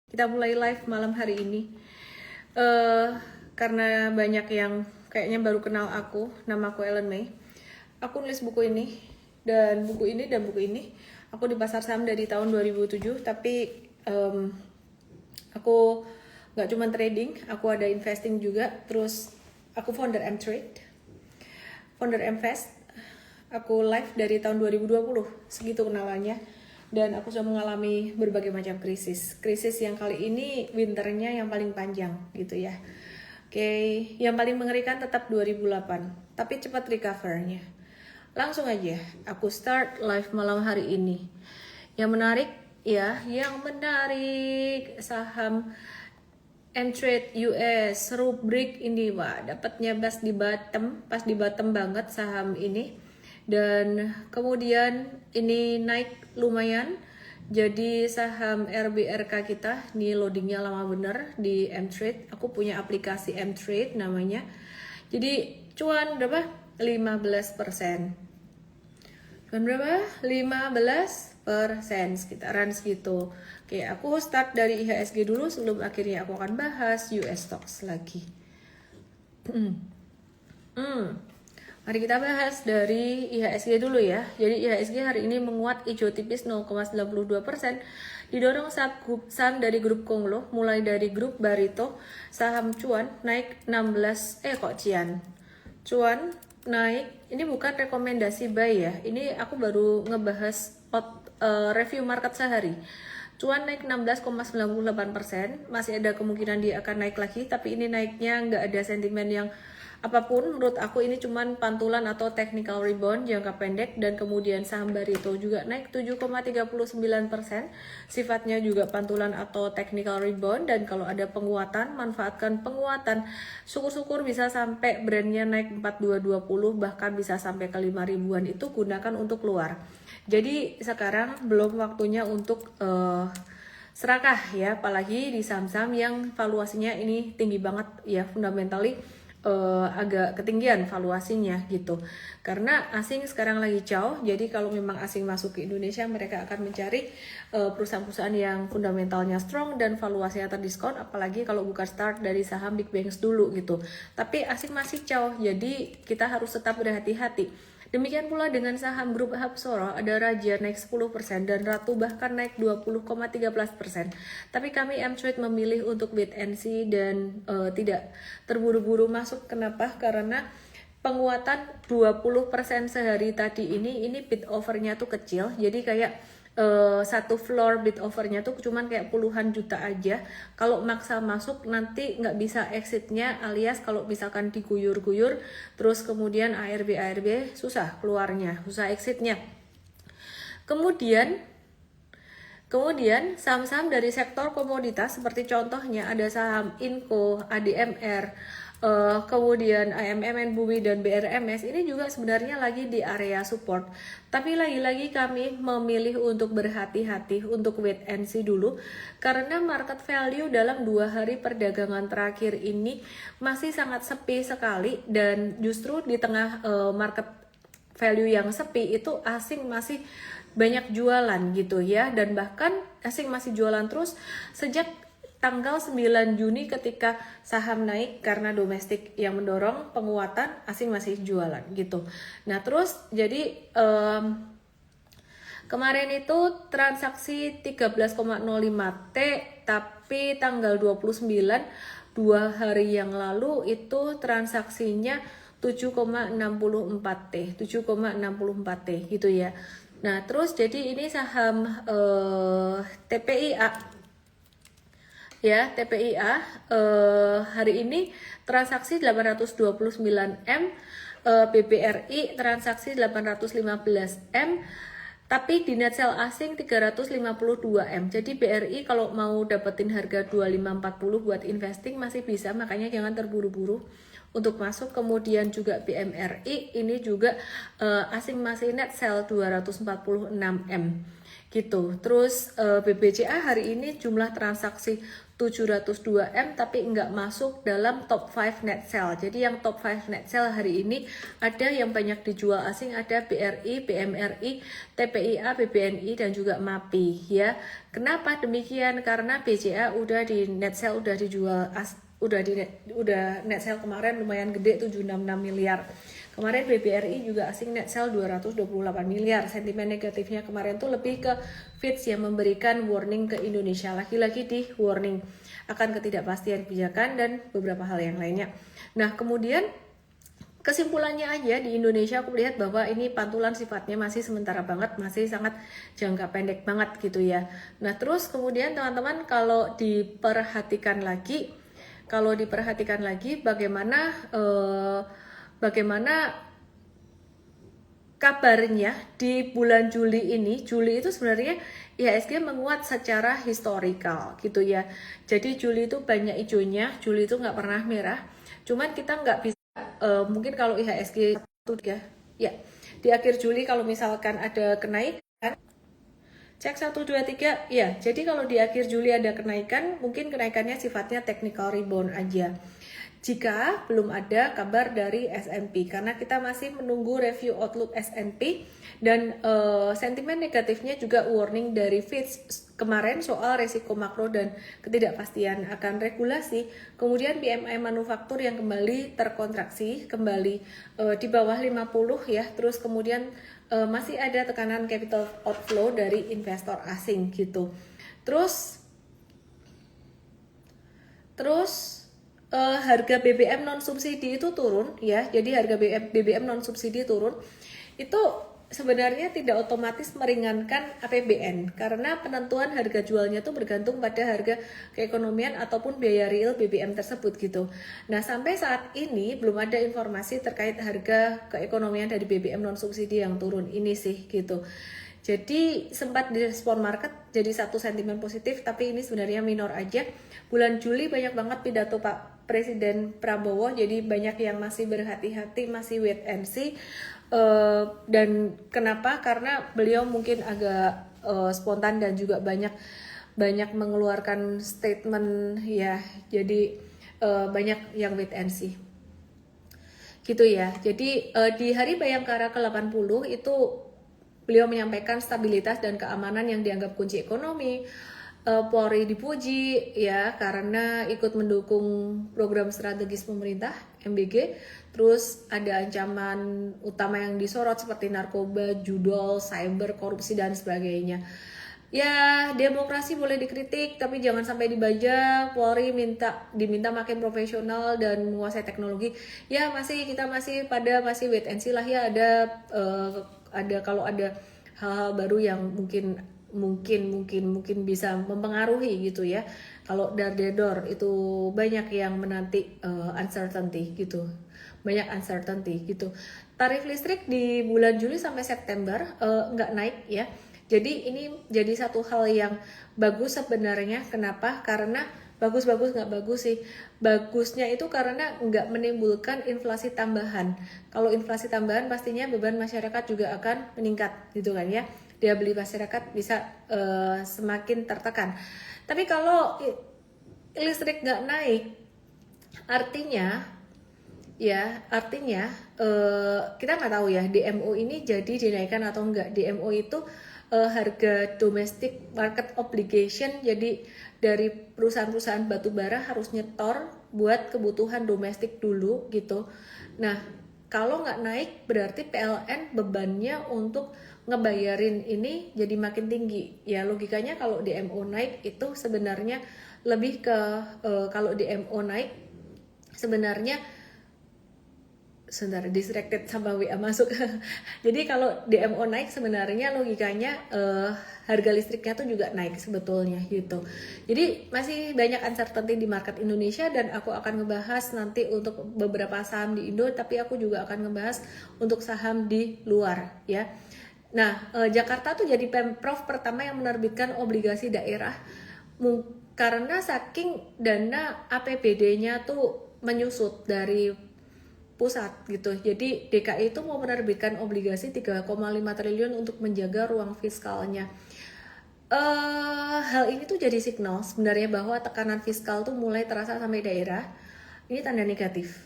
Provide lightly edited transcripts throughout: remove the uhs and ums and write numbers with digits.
Kita mulai live malam hari ini. Karena banyak yang kayaknya baru kenal aku, nama aku Ellen May. Aku nulis buku ini dan buku ini dan buku ini. Aku di pasar saham dari tahun 2007, tapi aku nggak cuma trading, aku ada investing juga. Terus aku founder M-Trade, founder M-Fest. Aku live dari tahun 2020, segitu kenalannya. Dan aku sudah mengalami berbagai macam krisis yang kali ini winternya yang paling panjang gitu ya. Oke, yang paling mengerikan tetap 2008, tapi cepat recovernya. Langsung aja aku start live malam hari ini. Yang menarik ya, yang menarik saham M-Trade US rubrik ini, wah dapatnya pas di bottom banget saham ini. Dan kemudian ini naik lumayan, jadi saham RBRK kita ini loadingnya lama bener di M-Trade. Aku punya aplikasi M-Trade namanya. Jadi cuan berapa? 15%. Cuan berapa? 15%, sekitaran segitu. Oke, aku start dari IHSG dulu sebelum akhirnya aku akan bahas US stocks lagi. Mari kita bahas dari IHSG dulu ya. Jadi IHSG hari ini menguat hijau tipis 0,92%. Didorong saham dari grup Konglo, mulai dari grup Barito, saham Cuan naik 16, Cuan naik, ini bukan rekomendasi buy ya. Ini aku baru ngebahas review market sehari. Cuan naik 16,98%, masih ada kemungkinan dia akan naik lagi, tapi ini naiknya nggak ada sentimen yang apapun. Menurut aku ini cuman pantulan atau technical rebound jangka pendek. Dan kemudian saham Barito juga naik 7,39%, sifatnya juga pantulan atau technical rebound. Dan kalau ada penguatan, manfaatkan penguatan. Syukur-syukur bisa sampai brandnya naik 4220, bahkan bisa sampai ke 5 ribuan, itu gunakan untuk keluar. Jadi sekarang belum waktunya untuk serakah ya, apalagi di saham-saham yang valuasinya ini tinggi banget ya, fundamentally agak ketinggian valuasinya gitu. Karena asing sekarang lagi jauh, jadi kalau memang asing masuk ke Indonesia, mereka akan mencari perusahaan-perusahaan yang fundamentalnya strong dan valuasinya terdiskon, apalagi kalau bukan start dari saham big banks dulu gitu. Tapi asing masih jauh, jadi kita harus tetap berhati-hati. Demikian pula dengan saham grup Hapsoro, ada Raja naik 10% dan Ratu bahkan naik 20,13%. Tapi kami M-Trade memilih untuk wait and see dan tidak terburu-buru masuk. Kenapa? Karena penguatan 20% sehari tadi ini bid overnya tuh kecil. Jadi kayak satu floor bid overnya tuh cuman kayak puluhan juta aja. Kalau maksa masuk nanti nggak bisa exitnya, alias kalau misalkan diguyur-guyur terus kemudian ARB susah keluarnya, susah exitnya. Kemudian saham-saham dari sektor komoditas seperti contohnya ada saham Inco, ADMR, kemudian AMMN Bumi dan BRMS ini juga sebenarnya lagi di area support. Tapi lagi-lagi kami memilih untuk berhati-hati, untuk wait and see dulu, karena market value dalam 2 hari perdagangan terakhir ini masih sangat sepi sekali. Dan justru di tengah market value yang sepi itu asing masih banyak jualan gitu ya. Dan bahkan asing masih jualan terus sejak tanggal 9 Juni ketika saham naik karena domestik yang mendorong penguatan, asing masih jualan gitu. Nah terus jadi kemarin itu transaksi 13,05 T, tapi tanggal 29 2 hari yang lalu itu transaksinya 7,64 T, 7,64 T gitu ya. Nah terus jadi ini saham TPIA ya, TPIA hari ini transaksi 829 M, BBRI transaksi 815 M, tapi di net sell asing 352 M. Jadi BRI kalau mau dapetin harga 2540 buat investing masih bisa, makanya jangan terburu-buru untuk masuk. Kemudian juga BMRI ini juga asing masih net sell 246 M. gitu. Terus BBCA hari ini jumlah transaksi 702 M tapi nggak masuk dalam top 5 net sell. Jadi yang top 5 net sell hari ini ada yang banyak dijual asing, ada BRI, BMRI, TPIA, BBNI dan juga MAPI ya. Kenapa demikian? Karena BCA udah di net sell udah dijual udah net sell kemarin lumayan gede 766 miliar. Kemarin BBRI juga asing net sell 228 miliar. Sentimen negatifnya kemarin tuh lebih ke Fitch yang memberikan warning ke Indonesia. Lagi-lagi di warning akan ketidakpastian kebijakan dan beberapa hal yang lainnya. Nah, kemudian kesimpulannya aja di Indonesia aku lihat bahwa ini pantulan sifatnya masih sementara banget, masih sangat jangka pendek banget gitu ya. Nah, terus kemudian teman-teman kalau diperhatikan lagi bagaimana kabarnya di bulan Juli ini. Juli itu sebenarnya IHSG menguat secara historikal gitu ya. Jadi Juli itu banyak hijaunya, Juli itu nggak pernah merah. Cuman kita nggak bisa, mungkin kalau IHSG 1 ya di akhir Juli kalau misalkan ada kenaikan, cek 1, 2, 3 ya. Jadi kalau di akhir Juli ada kenaikan, mungkin kenaikannya sifatnya technical rebound aja. Jika belum ada kabar dari S&P, karena kita masih menunggu review outlook S&P dan sentimen negatifnya juga warning dari Fitch kemarin soal resiko makro dan ketidakpastian akan regulasi. Kemudian PMI manufaktur yang kembali terkontraksi, kembali di bawah 50 ya. Terus kemudian masih ada tekanan capital outflow dari investor asing gitu. Terus harga BBM non subsidi itu turun ya. Jadi harga BBM non subsidi turun itu sebenarnya tidak otomatis meringankan APBN karena penentuan harga jualnya itu bergantung pada harga keekonomian ataupun biaya real BBM tersebut gitu. Nah, sampai saat ini belum ada informasi terkait harga keekonomian dari BBM non subsidi yang turun ini sih gitu. Jadi sempat direspon market jadi satu sentimen positif, tapi ini sebenarnya minor aja. Bulan Juli banyak banget pidato Pak Presiden Prabowo, jadi banyak yang masih berhati-hati, masih wait and see. Dan kenapa? Karena beliau mungkin agak spontan dan juga banyak mengeluarkan statement ya. Jadi banyak yang wait and see. Gitu ya. Jadi di hari Bayangkara ke-80 itu beliau menyampaikan stabilitas dan keamanan yang dianggap kunci ekonomi. Polri dipuji ya karena ikut mendukung program strategis pemerintah MBG. Terus ada ancaman utama yang disorot seperti narkoba, judol, cyber, korupsi dan sebagainya. Ya, demokrasi boleh dikritik tapi jangan sampai dibajak. Polri diminta makin profesional dan menguasai teknologi. Ya, kita masih wait and see lah ya, ada kalau ada hal-hal baru yang mungkin bisa mempengaruhi gitu ya. Kalau Dardedor itu banyak yang menanti uncertainty gitu. Banyak uncertainty gitu. Tarif listrik di bulan Juli sampai September nggak naik ya. Jadi ini jadi satu hal yang bagus sebenarnya. Kenapa? Karena bagus nggak bagus sih. Bagusnya itu karena nggak menimbulkan inflasi tambahan. Kalau inflasi tambahan pastinya beban masyarakat juga akan meningkat gitu kan ya. Daya beli masyarakat bisa semakin tertekan. Tapi kalau listrik nggak naik, artinya kita nggak tahu ya DMO ini jadi dinaikkan atau enggak. DMO itu harga domestic market obligation, jadi dari perusahaan-perusahaan batubara harus nyetor buat kebutuhan domestik dulu gitu. Nah, kalau nggak naik berarti PLN bebannya untuk ngebayarin ini jadi makin tinggi. Ya logikanya kalau DMO naik itu sebenarnya lebih ke kalau DMO naik sebenarnya distracted sama WA masuk. Jadi kalau DMO naik sebenarnya logikanya harga listriknya tuh juga naik sebetulnya gitu. Jadi masih banyak uncertainty di market Indonesia dan aku akan ngebahas nanti untuk beberapa saham di Indo, tapi aku juga akan ngebahas untuk saham di luar ya. Nah, Jakarta tuh jadi Pemprov pertama yang menerbitkan obligasi daerah karena saking dana APBD-nya tuh menyusut dari pusat gitu. Jadi DKI itu mau menerbitkan obligasi 3,5 triliun untuk menjaga ruang fiskalnya. Hal ini tuh jadi signal sebenarnya bahwa tekanan fiskal tuh mulai terasa sampai daerah. Ini tanda negatif.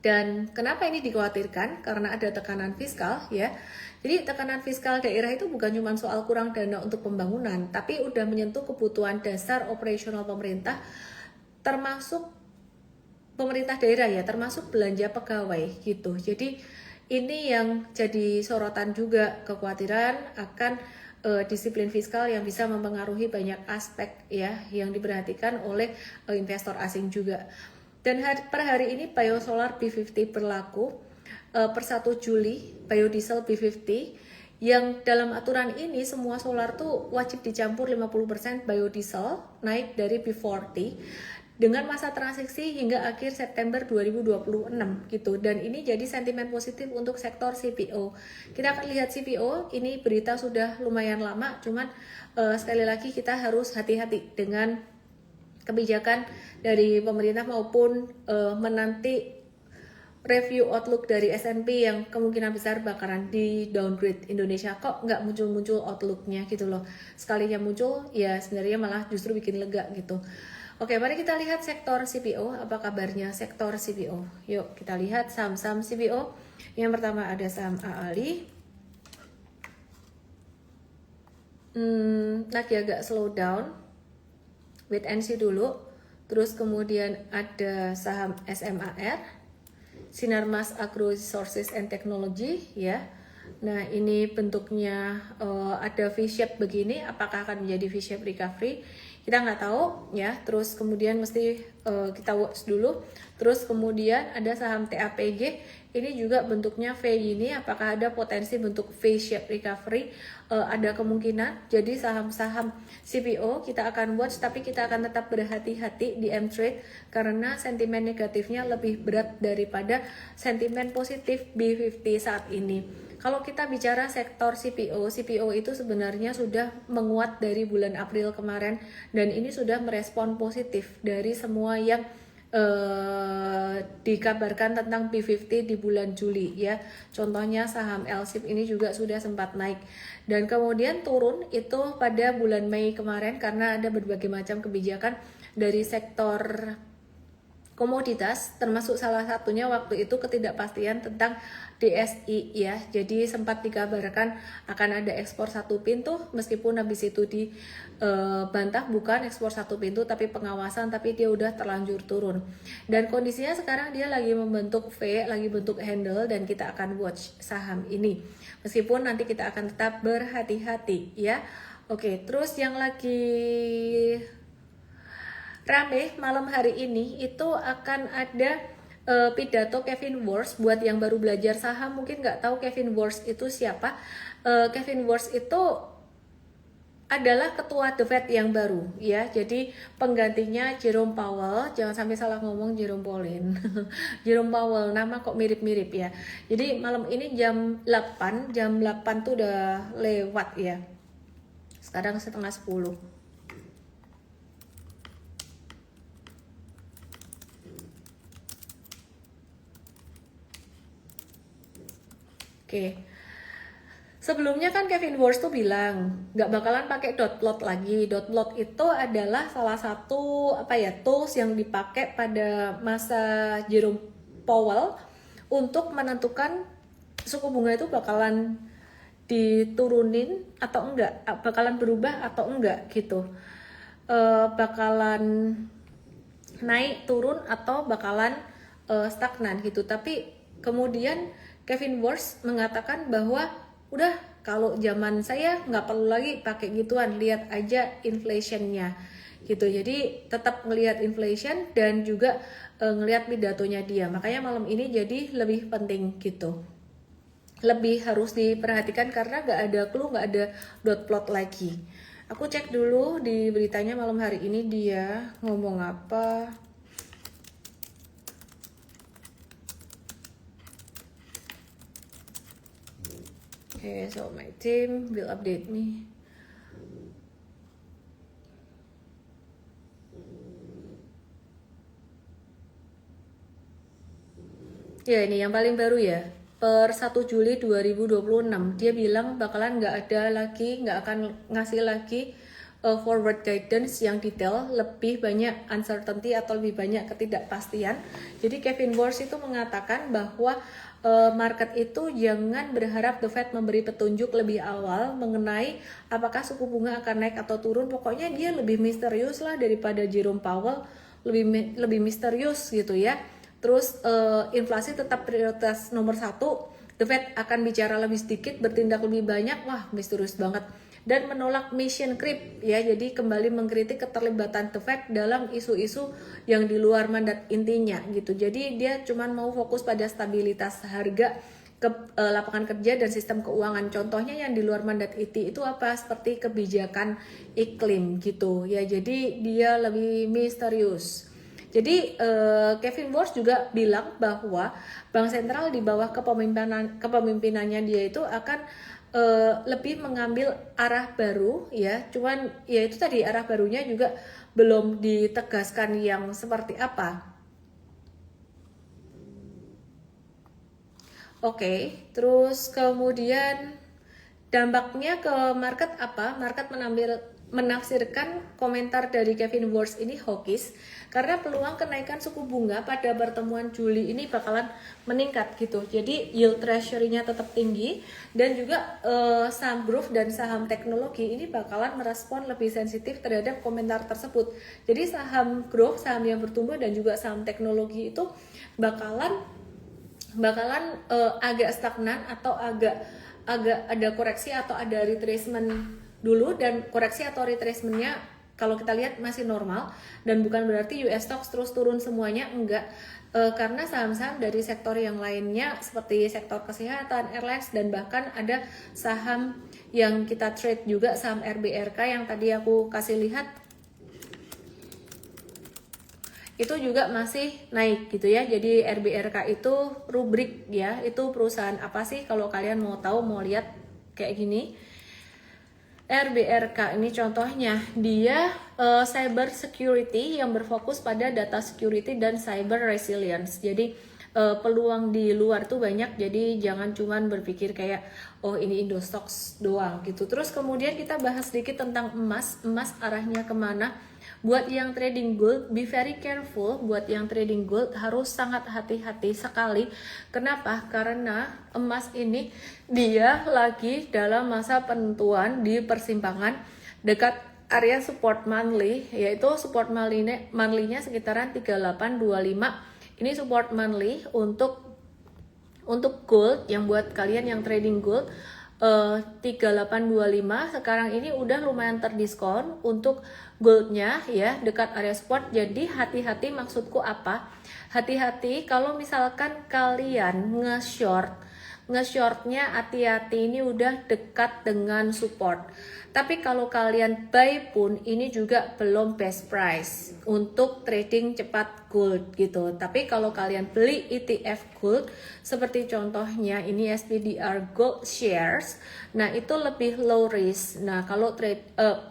Dan kenapa ini dikhawatirkan? Karena ada tekanan fiskal ya. Jadi tekanan fiskal daerah itu bukan cuma soal kurang dana untuk pembangunan, tapi udah menyentuh kebutuhan dasar operasional pemerintah, termasuk pemerintah daerah ya, termasuk belanja pegawai gitu. Jadi ini yang jadi sorotan juga, kekhawatiran akan disiplin fiskal yang bisa mempengaruhi banyak aspek ya yang diperhatikan oleh investor asing juga. Dan per hari ini biosolar B50 berlaku per 1 Juli, biodiesel B50 yang dalam aturan ini semua solar tuh wajib dicampur 50% biodiesel naik dari B40 dengan masa transaksi hingga akhir September 2026 gitu. Dan ini jadi sentimen positif untuk sektor CPO. Kita akan lihat CPO, ini berita sudah lumayan lama, cuman sekali lagi kita harus hati-hati dengan kebijakan dari pemerintah maupun menanti review outlook dari S&P yang kemungkinan besar bakalan di downgrade. Indonesia kok nggak muncul-muncul outlooknya gitu loh. Sekalinya muncul ya sebenarnya malah justru bikin lega gitu. Oke, mari kita lihat sektor CPO. Apa kabarnya sektor CPO? Yuk kita lihat saham-saham CPO. Yang pertama ada saham AALI. Lagi agak slow down. Wait and see dulu. Terus kemudian ada saham SMAR, Sinarmas Agro Resources and Technology ya. Nah ini bentuknya ada V-shape begini. Apakah akan menjadi V-shape recovery? Kita nggak tahu ya. Terus kemudian mesti kita watch dulu. Terus kemudian ada saham TAPG. Ini juga bentuknya V ini, apakah ada potensi bentuk V-shape recovery? Ada kemungkinan. Jadi saham-saham CPO kita akan watch, tapi kita akan tetap berhati-hati di M-Trade karena sentimen negatifnya lebih berat daripada sentimen positif B50 saat ini. Kalau kita bicara sektor CPO, CPO itu sebenarnya sudah menguat dari bulan April kemarin dan ini sudah merespon positif dari semua yang dikabarkan tentang P50 di bulan Juli ya. Contohnya saham LSIP ini juga sudah sempat naik dan kemudian turun itu pada bulan Mei kemarin karena ada berbagai macam kebijakan dari sektor komoditas, termasuk salah satunya waktu itu ketidakpastian tentang DSI ya. Jadi sempat dikabarkan akan ada ekspor satu pintu, meskipun habis itu dibantah bukan ekspor satu pintu tapi pengawasan, tapi dia udah terlanjur turun. Dan kondisinya sekarang dia lagi membentuk V, lagi bentuk handle dan kita akan watch saham ini. Meskipun nanti kita akan tetap berhati-hati ya. Oke, terus yang lagi rame malam hari ini itu akan ada pidato Kevin Warsh. Buat yang baru belajar saham mungkin nggak tahu Kevin Warsh itu siapa. Kevin Warsh itu adalah ketua The Fed yang baru ya. Jadi penggantinya Jerome Powell. Jangan sampai salah ngomong Jerome Pauline. Jerome Powell, nama kok mirip-mirip ya. Jadi malam ini jam 8 tuh udah lewat ya. Sekarang setengah 10. Oke. Sebelumnya kan Kevin Warsh tuh bilang nggak bakalan pakai dot plot lagi. Dot plot itu adalah salah satu tools yang dipakai pada masa Jerome Powell untuk menentukan suku bunga itu bakalan diturunin atau enggak, bakalan berubah atau enggak gitu. Bakalan naik turun atau bakalan stagnan gitu. Tapi kemudian Kevin Warsh mengatakan bahwa udah kalau zaman saya nggak perlu lagi pakai gituan, lihat aja inflationnya gitu. Jadi tetap ngelihat inflation dan juga ngelihat pidatonya dia. Makanya malam ini jadi lebih penting gitu, lebih harus diperhatikan karena nggak ada clue, nggak ada dot plot lagi. Aku cek dulu di beritanya malam hari ini dia ngomong apa. Okay, so my team will update me. Ya ini yang paling baru ya. per 1 Juli 2026. Dia bilang bakalan nggak akan ngasih lagi forward guidance yang detail, lebih banyak uncertainty atau lebih banyak ketidakpastian. Jadi Kevin Warsh itu mengatakan bahwa market itu jangan berharap The Fed memberi petunjuk lebih awal mengenai apakah suku bunga akan naik atau turun. Pokoknya dia lebih misterius lah daripada Jerome Powell, lebih misterius gitu ya. Terus inflasi tetap prioritas nomor 1. The Fed akan bicara lebih sedikit, bertindak lebih banyak. Wah, misterius banget. Dan menolak mission creep ya. Jadi kembali mengkritik keterlibatan The Fed dalam isu-isu yang di luar mandat intinya gitu. Jadi dia cuma mau fokus pada stabilitas harga, lapangan kerja dan sistem keuangan. Contohnya yang di luar mandat itu apa? Seperti kebijakan iklim gitu ya. Jadi dia lebih misterius. Jadi Kevin Warsh juga bilang bahwa bank sentral di bawah kepemimpinannya dia itu akan lebih mengambil arah baru ya. Cuman ya itu tadi arah barunya juga belum ditegaskan yang seperti apa. Oke, terus kemudian dampaknya ke market apa? Market menafsirkan komentar dari Kevin Warsh ini hawkish karena peluang kenaikan suku bunga pada pertemuan Juli ini bakalan meningkat gitu. Jadi yield treasury-nya tetap tinggi dan juga saham growth dan saham teknologi ini bakalan merespon lebih sensitif terhadap komentar tersebut. Jadi saham growth, saham yang bertumbuh dan juga saham teknologi itu bakalan agak stagnan atau agak ada koreksi atau ada retracement dulu, dan koreksi atau retracementnya kalau kita lihat masih normal dan bukan berarti US stocks terus turun semuanya, enggak. Karena saham-saham dari sektor yang lainnya seperti sektor kesehatan, airlines, dan bahkan ada saham yang kita trade juga, saham RBRK yang tadi aku kasih lihat itu juga masih naik gitu ya. Jadi RBRK itu rubrik ya, itu perusahaan apa sih kalau kalian mau tahu, mau lihat kayak gini. RBRK ini contohnya dia cyber security yang berfokus pada data security dan cyber resilience. Jadi peluang di luar tuh banyak, jadi jangan cuman berpikir kayak oh ini Indostox doang gitu. Terus kemudian kita bahas sedikit tentang emas arahnya kemana. Buat yang trading gold, be very careful. Buat yang trading gold harus sangat hati-hati sekali. Kenapa? Karena emas ini dia lagi dalam masa penentuan di persimpangan dekat area support monthly, yaitu support monthly-nya sekitaran 3825. Ini support monthly untuk gold, yang buat kalian yang trading gold 3825 sekarang ini udah lumayan terdiskon untuk goldnya ya, dekat area support. Jadi hati-hati, maksudku apa? Hati-hati kalau misalkan kalian nge-shortnya hati-hati, ini udah dekat dengan support. Tapi kalau kalian buy pun ini juga belum best price untuk trading cepat gold gitu. Tapi kalau kalian beli ETF gold seperti contohnya ini SPDR Gold Shares, nah itu lebih low risk. Nah kalau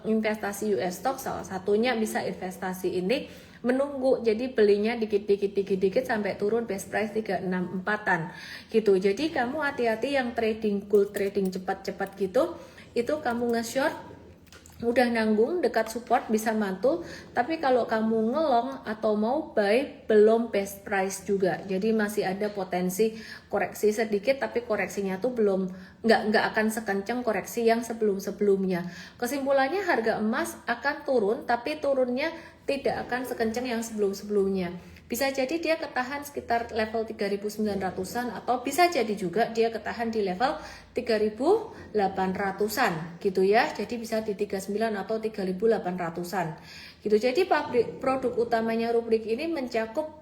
investasi US stock salah satunya bisa investasi ini menunggu, jadi belinya dikit sampai turun best price 364-an gitu. Jadi kamu hati-hati yang trading gold, trading cepat-cepat gitu, itu kamu nge-short udah nanggung dekat support bisa mantul, tapi kalau kamu ngelong atau mau buy belum best price juga, jadi masih ada potensi koreksi sedikit, tapi koreksinya tuh belum nggak akan sekencang koreksi yang sebelumnya. Kesimpulannya harga emas akan turun, tapi turunnya tidak akan sekencang yang sebelumnya. Bisa jadi dia ketahan sekitar level 3.900-an atau bisa jadi juga dia ketahan di level 3.800-an gitu ya. Jadi bisa di 39 atau 3.800-an gitu. Jadi produk utamanya rubrik ini mencakup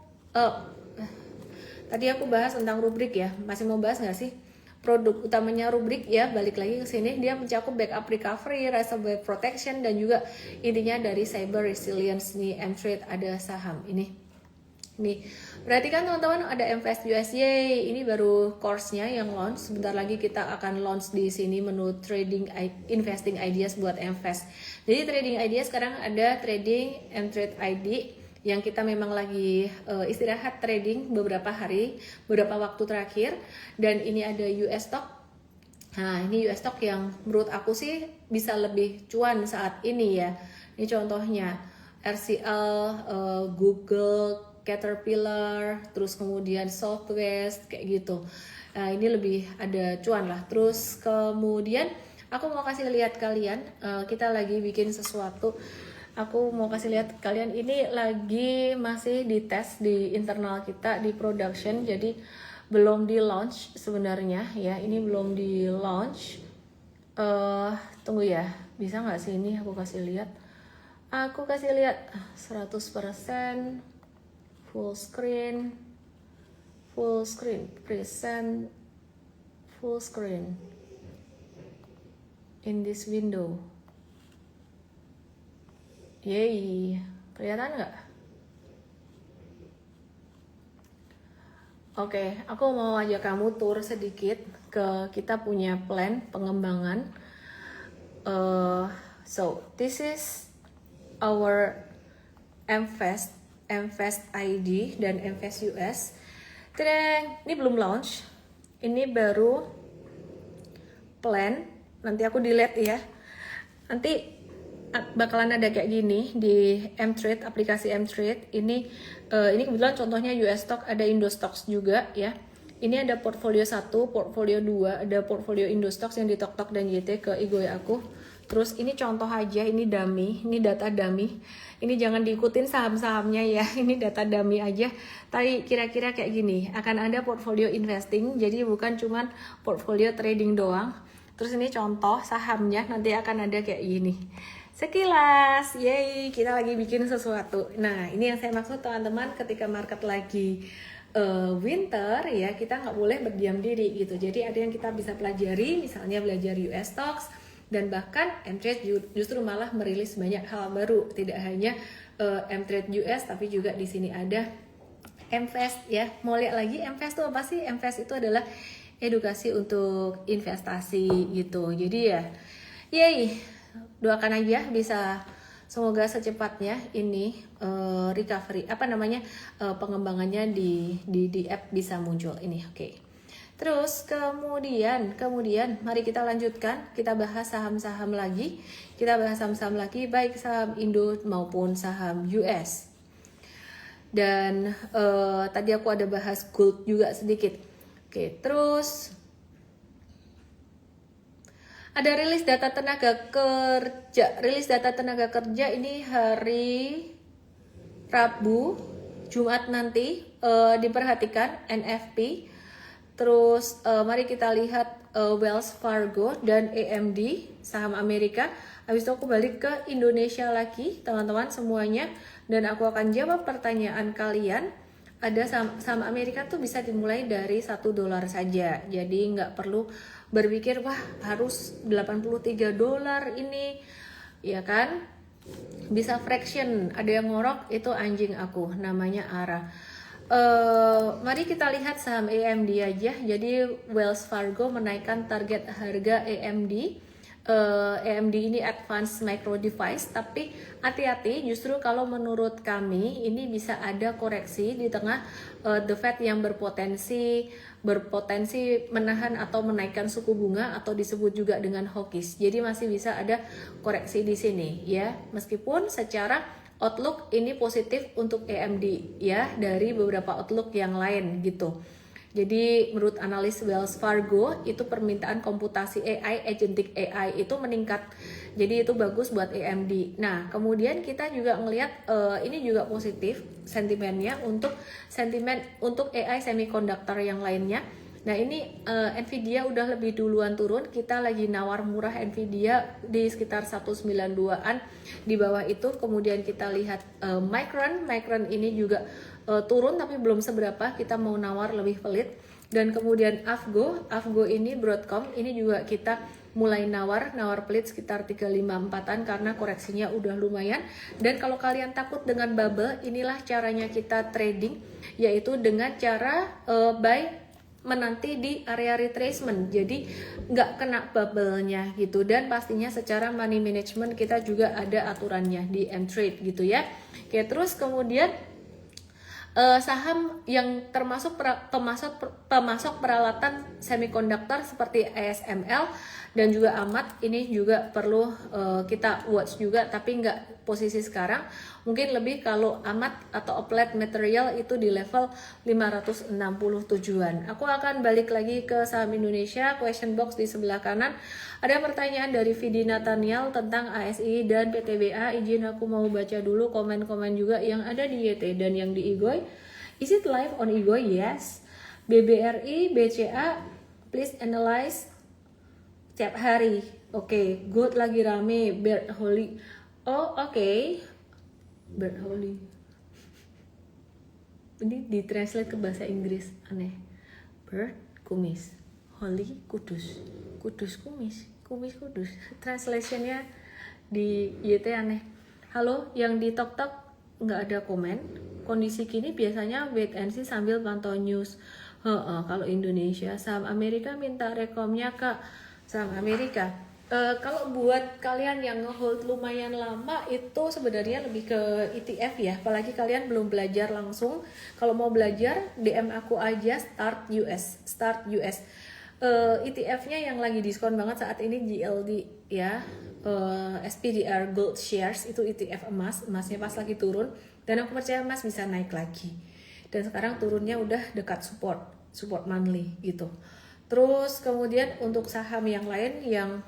tadi aku bahas tentang rubrik ya. Masih mau bahas nggak sih? Produk utamanya rubrik ya, balik lagi ke sini, dia mencakup backup recovery, reservoir protection, dan juga intinya dari cyber resilience nih. M-Trade ada saham ini. Nih, perhatikan teman-teman, ada Invest USY, ini baru course-nya yang launch. Sebentar lagi kita akan launch di sini menu trading investing ideas buat invest. Jadi trading ideas sekarang ada trading M-Trade ID, yang kita memang lagi istirahat trading beberapa hari, beberapa waktu terakhir, dan ini ada US stock. Nah, ini US stock yang menurut aku sih bisa lebih cuan saat ini ya. Ini contohnya RCL, Google, Caterpillar, terus kemudian Southwest kayak gitu. Nah, ini lebih ada cuan lah. Terus kemudian aku mau kasih lihat kalian, kita lagi bikin sesuatu. Aku mau kasih lihat kalian, ini lagi masih dites di internal kita di production, jadi belum di launch sebenarnya ya. Ini belum di launch. Tunggu ya, bisa nggak sih ini aku kasih lihat? Aku kasih lihat 100% full screen, present, full screen in this window. Yeay, kelihatan nggak? Oke, aku mau ajak kamu tour sedikit ke kita punya plan pengembangan. So this is our MFest ID dan MFest US. Ini belum launch, ini baru plan. Nanti aku delete ya. Nanti bakalan ada kayak gini di M-Trade, aplikasi M-Trade. Ini kebetulan contohnya US stock, ada Indo Stocks juga ya. Ini ada portfolio 1, portfolio 2, ada portfolio Indo Stocks yang di Tok dan YT ke Igoy aku. Terus ini contoh aja, ini dummy, ini data dummy. Ini jangan diikutin saham-sahamnya ya, ini data dummy aja. Tapi kira-kira kayak gini, akan ada portfolio investing, jadi bukan cuman portfolio trading doang. Terus ini contoh sahamnya, nanti akan ada kayak gini. Sekilas, yay, kita lagi bikin sesuatu. Nah, ini yang saya maksud teman-teman, ketika market lagi winter ya, kita nggak boleh berdiam diri gitu. Jadi ada yang kita bisa pelajari, misalnya belajar US stocks, dan bahkan M-Trade justru malah merilis banyak hal baru. Tidak hanya M-Trade US, tapi juga di sini ada MFest ya. Mau lihat lagi MFest itu apa sih? MFest itu adalah edukasi untuk investasi gitu. Jadi ya, yay, doakan aja bisa, semoga secepatnya ini recovery pengembangannya di app bisa muncul ini. Oke. Terus kemudian mari kita lanjutkan, kita bahas saham-saham lagi. Baik saham Indo maupun saham US. Dan tadi aku ada bahas gold juga sedikit. Oke, terus ada rilis data tenaga kerja ini hari Rabu, Jumat nanti, diperhatikan NFP. Terus mari kita lihat Wells Fargo dan AMD, saham Amerika. Habis itu aku balik ke Indonesia lagi, teman-teman semuanya, dan aku akan jawab pertanyaan kalian. Ada saham Amerika tuh bisa dimulai dari $1 saja, jadi nggak perlu berpikir wah harus $83 ini, ya kan? Bisa fraction, ada yang ngorok, itu anjing aku, namanya ARA. Mari kita lihat saham AMD aja. Jadi Wells Fargo menaikkan target harga AMD. AMD ini advanced micro device, tapi hati-hati, justru kalau menurut kami ini bisa ada koreksi di tengah the Fed yang berpotensi menahan atau menaikkan suku bunga atau disebut juga dengan hawkish. Jadi masih bisa ada koreksi di sini ya, meskipun secara outlook ini positif untuk AMD ya, dari beberapa outlook yang lain gitu. Jadi menurut analis Wells Fargo itu permintaan komputasi AI, agentic AI itu meningkat. Jadi itu bagus buat AMD. Nah, kemudian kita juga ngelihat ini juga positif sentimennya untuk AI semiconductor yang lainnya. Nah, ini Nvidia udah lebih duluan turun. Kita lagi nawar murah Nvidia di sekitar 192-an di bawah itu. Kemudian kita lihat Micron ini juga turun tapi belum seberapa, kita mau nawar lebih pelit. Dan kemudian Avgo ini Broadcom ini juga kita mulai nawar pelit sekitar 354-an karena koreksinya udah lumayan. Dan kalau kalian takut dengan bubble, inilah caranya kita trading, yaitu dengan cara buy menanti di area retracement, jadi nggak kena bubble-nya gitu. Dan pastinya secara money management kita juga ada aturannya di M-Trade gitu ya. Oke, terus kemudian saham yang termasuk pemasok peralatan semikonduktor seperti ASML dan juga AMAT ini juga perlu kita watch juga, tapi nggak posisi sekarang, mungkin lebih kalau AMAT atau Applied Material itu di level 567-an. Aku akan balik lagi ke saham Indonesia. Question box di sebelah kanan ada pertanyaan dari Vidi Nathaniel tentang ASI dan PTBA. Izin aku mau baca dulu komen-komen juga yang ada di YT dan yang di IGOI. Is it live on IGOI? Yes. BBRI, BCA, please analyze tiap hari. Oke, good, lagi rame. Bird Holy. Oh, oke. Bird Holy. Ini ditranslate ke bahasa Inggris, aneh. Bird, kumis. Holy, kudus. Kudus, kumis. Kumis, kudus. Translationnya di YT aneh. Halo, yang di TokTok nggak ada komen. Kondisi kini biasanya wait and see sambil pantau news. Kalau Indonesia, saham Amerika minta rekomnya Kak. Saham Amerika. Kalau buat kalian yang ngehold lumayan lama itu sebenarnya lebih ke ETF ya, apalagi kalian belum belajar langsung. Kalau mau belajar DM aku aja Start US. ETF-nya yang lagi diskon banget saat ini GLD ya, SPDR Gold Shares itu ETF emasnya pas lagi turun, dan aku percaya emas bisa naik lagi. Dan sekarang turunnya udah dekat support monthly gitu. Terus kemudian untuk saham yang lain yang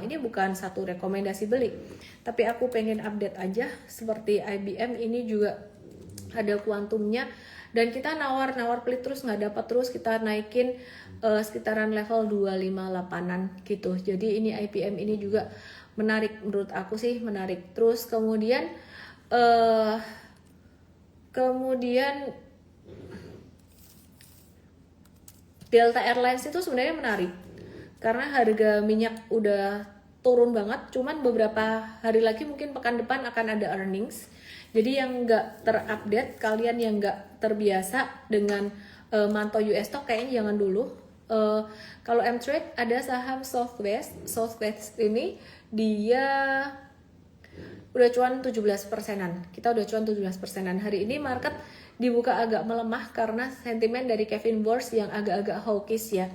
ini bukan satu rekomendasi beli, tapi aku pengen update aja, seperti IBM ini juga ada kuantumnya, dan kita nawar pelit terus nggak dapat, terus kita naikin sekitaran level 258an gitu. Jadi ini IBM ini juga menarik, menurut aku sih menarik. Terus kemudian Delta Airlines itu sebenarnya menarik karena harga minyak udah turun banget, cuman beberapa hari lagi mungkin pekan depan akan ada earnings. Jadi yang nggak terupdate, kalian yang nggak terbiasa dengan mantau US stock kayaknya jangan dulu. Kalau M-Trade ada saham Southwest ini dia udah cuan 17%-an. Kita udah cuan 17%-an. Hari ini market dibuka agak melemah karena sentimen dari Kevin Burns yang agak-agag hawkish ya.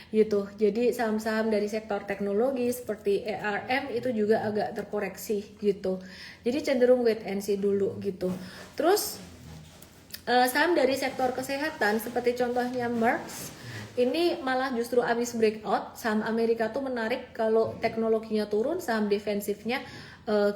Gitu. Jadi saham-saham dari sektor teknologi seperti ARM itu juga agak terkoreksi gitu. Jadi cenderung wait and see dulu gitu. Terus saham dari sektor kesehatan seperti contohnya Merck ini malah justru habis breakout. Saham Amerika tuh menarik kalau teknologinya turun, saham defensifnya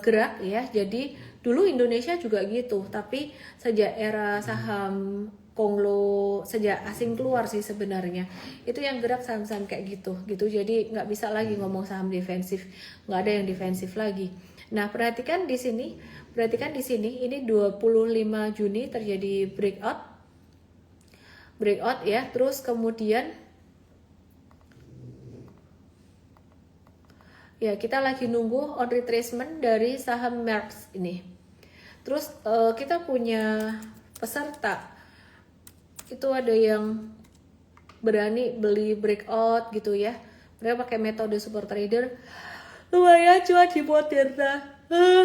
gerak ya. Jadi dulu Indonesia juga gitu, tapi sejak era saham Konglo, sejak asing keluar sih sebenarnya itu yang gerak saham-saham kayak gitu. Jadi nggak bisa lagi ngomong saham defensif, nggak ada yang defensif lagi. Nah perhatikan di sini ini 25 Juni terjadi breakout ya. Terus kemudian ya kita lagi nunggu on retracement dari saham Merck ini. Terus kita punya peserta itu ada yang berani beli breakout gitu ya. Mereka pakai metode super trader, lumayan cuan di Moderna.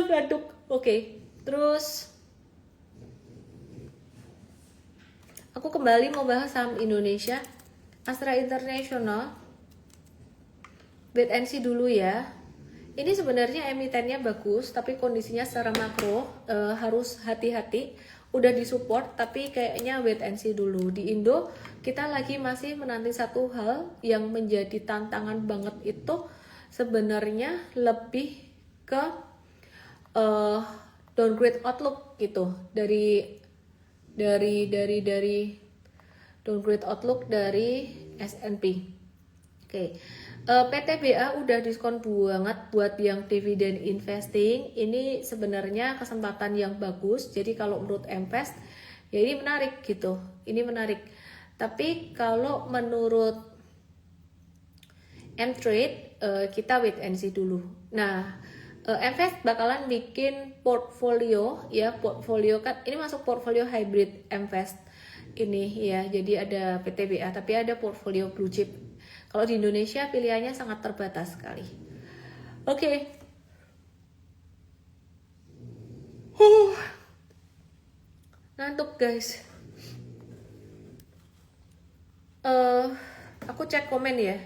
Ngaduk. Oke. Terus aku kembali mau bahas saham Indonesia. Astra International, wait and see dulu ya. Ini sebenarnya emitennya bagus, tapi kondisinya secara makro harus hati-hati. Udah disupport, tapi kayaknya wait and see dulu. Di Indo kita lagi masih menanti satu hal yang menjadi tantangan banget, itu sebenarnya lebih ke downgrade outlook gitu dari downgrade outlook dari S&P. Oke. PTBA udah diskon banget buat yang dividen investing. Ini sebenarnya kesempatan yang bagus. Jadi kalau menurut Invest ya ini menarik gitu. Ini menarik. Tapi kalau menurut M-Trade kita wait and see dulu. Nah, Invest bakalan bikin portfolio ya, portfolio kan ini masuk portfolio hybrid Invest. ini ya, jadi ada PTBA tapi ada portfolio blue chip. Kalau di Indonesia pilihannya sangat terbatas sekali. Oke. Ngantuk guys. Aku cek komen ya.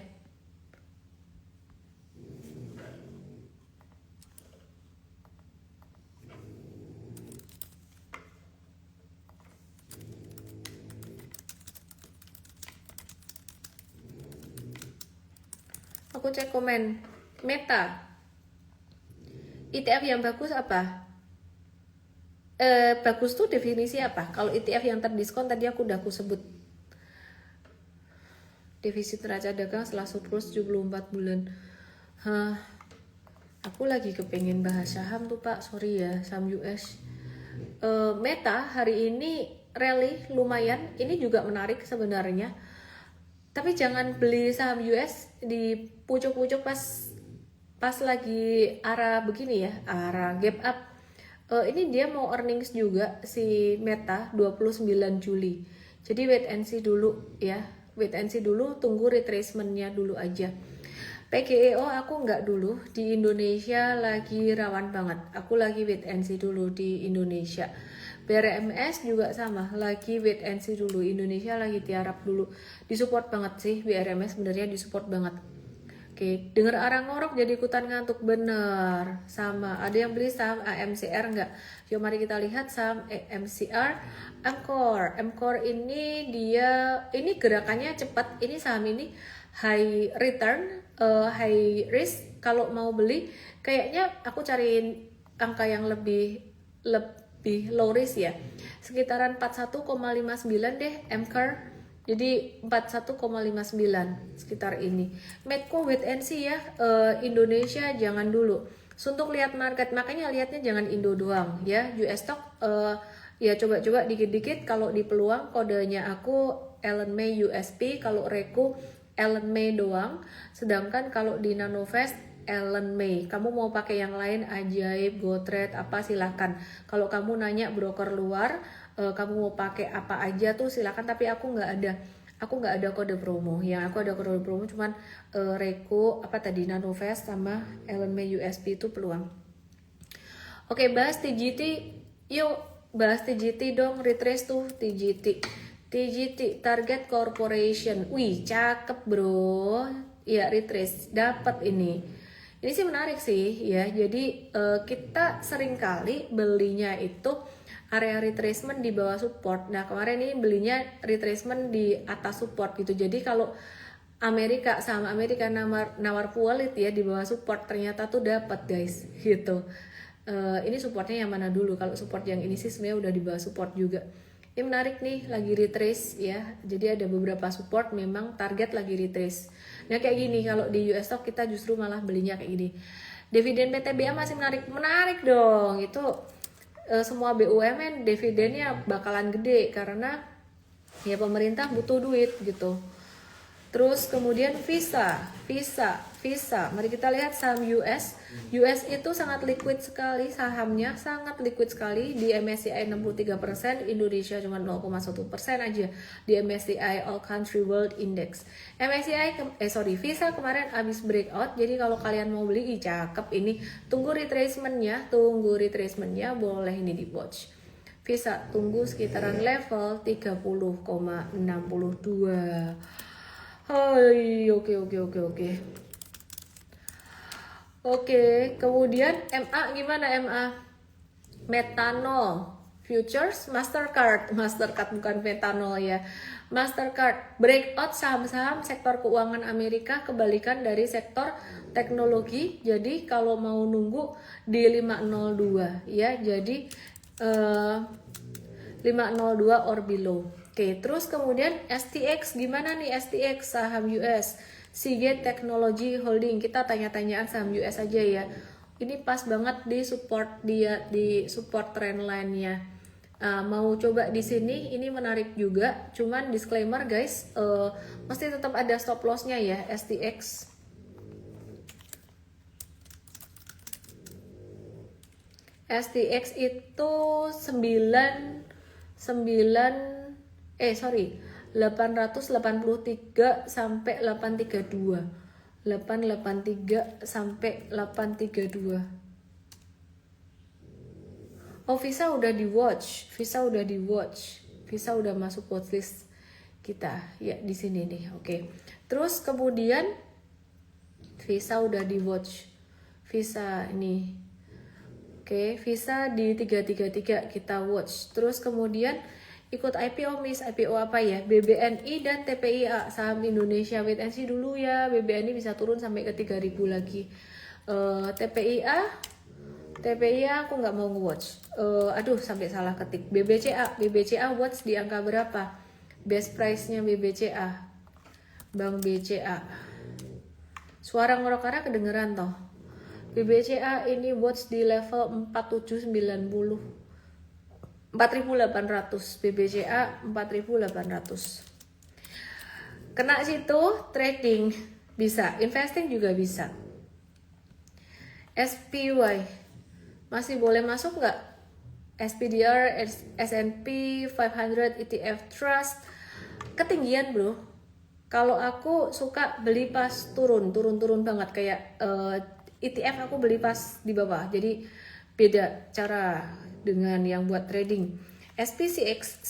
Aku cek komen. Meta. ETF yang bagus apa? Bagus tuh definisi apa? Kalau ETF yang terdiskon tadi aku sebut. Defisit neraca dagang setelah surplus 74 bulan. Aku lagi kepengen bahas saham tuh Pak, sorry ya, saham US. Meta hari ini rally lumayan, ini juga menarik sebenarnya. Tapi jangan beli saham US di pucuk-pucuk pas lagi arah begini ya, arah gap up. Ini dia mau earnings juga si Meta 29 Juli. Jadi wait and see dulu ya. Wait and see dulu, tunggu retracementnya dulu aja. PGEO aku nggak dulu, di Indonesia lagi rawan banget. Aku lagi wait and see dulu di Indonesia. BRMS juga sama, lagi wait and see dulu. Indonesia lagi tiarap dulu. Disupport banget sih, BRMS sebenarnya disupport banget. Oke, denger arah ngorok jadi ikutan ngantuk, bener. Sama, ada yang beli saham AMCR nggak? Yuk mari kita lihat saham AMCR. Amcor ini gerakannya cepat. Ini saham ini high return, high risk. Kalau mau beli, kayaknya aku cariin angka yang lebih low risk ya, sekitaran 41,59 deh Amcor. Jadi 41,59 sekitar ini. Medco wait and see ya. Indonesia jangan dulu. Untuk lihat market, makanya lihatnya jangan Indo doang ya. US stock ya coba-coba dikit-dikit. Kalau di peluang kodenya aku Ellen May USP, kalau Reku Ellen May doang. Sedangkan kalau di Nanovest Ellen May, kamu mau pakai yang lain Ajaib, GoTrade apa silahkan. Kalau kamu nanya broker luar, kamu mau pakai apa aja tuh silahkan. Tapi aku nggak ada kode promo. Yang aku ada kode promo cuman Reko apa tadi Nanovest sama Ellen May USP itu peluang. Oke, bahas TGT. Yuk bahas TGT dong, retrace tuh TGT Target Corporation. Wih, cakep bro. Ya, retrace dapat ini. Ini sih menarik sih ya. Jadi kita seringkali belinya itu area retracement di bawah support. Nah, kemarin ini belinya retracement di atas support gitu. Jadi kalau saham Amerika nawar pualit ya di bawah support, ternyata tuh dapat guys gitu. Ini supportnya yang mana dulu? Kalau support yang ini sih sebenarnya udah di bawah support juga. Ini menarik nih, lagi retrace ya. Jadi ada beberapa support, memang target lagi retrace. Nah kayak gini, kalau di US stock kita justru malah belinya kayak gini. Dividen PTBA masih menarik dong. Itu semua BUMN dividennya bakalan gede karena ya pemerintah butuh duit gitu. Terus kemudian Visa. Mari kita lihat saham US. US itu sangat liquid sekali sahamnya, sangat liquid sekali. Di MSCI 63%, Indonesia cuma 0,1% aja di MSCI All Country World Index. Visa kemarin habis breakout. Jadi kalau kalian mau beli, cakep ini. Tunggu retracementnya, boleh ini di watch. Visa tunggu sekitaran level 30,62. Hai, oke. Oke, kemudian MA gimana MA? Metanol futures, Mastercard bukan metanol ya. Mastercard breakout saham-saham sektor keuangan Amerika kebalikan dari sektor teknologi. Jadi kalau mau nunggu di 502 ya. Jadi 502 or below. Oke, terus kemudian STX gimana nih STX saham US? Seagate Technology Holding, kita tanya-tanyaan saham US aja ya. Ini pas banget di support trend line-nya. Mau coba di sini, ini menarik juga. Cuman disclaimer guys, mesti tetap ada stop loss-nya ya STX. STX itu sorry, 883 sampai 832. 883 sampai 832. Oh, Visa udah di watch, Visa udah masuk watchlist kita ya di sini nih. Oke. Terus kemudian Visa udah di watch, Visa ini. Oke, Visa di 333 kita watch. Terus kemudian ikut IPO Miss, IPO apa ya? BBNI dan TPIA, saham Indonesia. Wait and see dulu ya, BBNI bisa turun sampai ke 3000 lagi. TPIA aku nggak mau nge-watch. Sampai salah ketik. BBCA watch di angka berapa? Best price-nya BBCA. Bank BCA. Suara ngorokara kedengeran toh. BBCA ini watch di level 4790. 4.800, BBCA 4.800. Kena situ trading bisa, investing juga bisa. SPY masih boleh masuk nggak? SPDR, S&P 500 ETF Trust ketinggian bro. Kalau aku suka beli pas turun banget, kayak ETF aku beli pas di bawah. Jadi beda cara dengan yang buat trading. SpaceX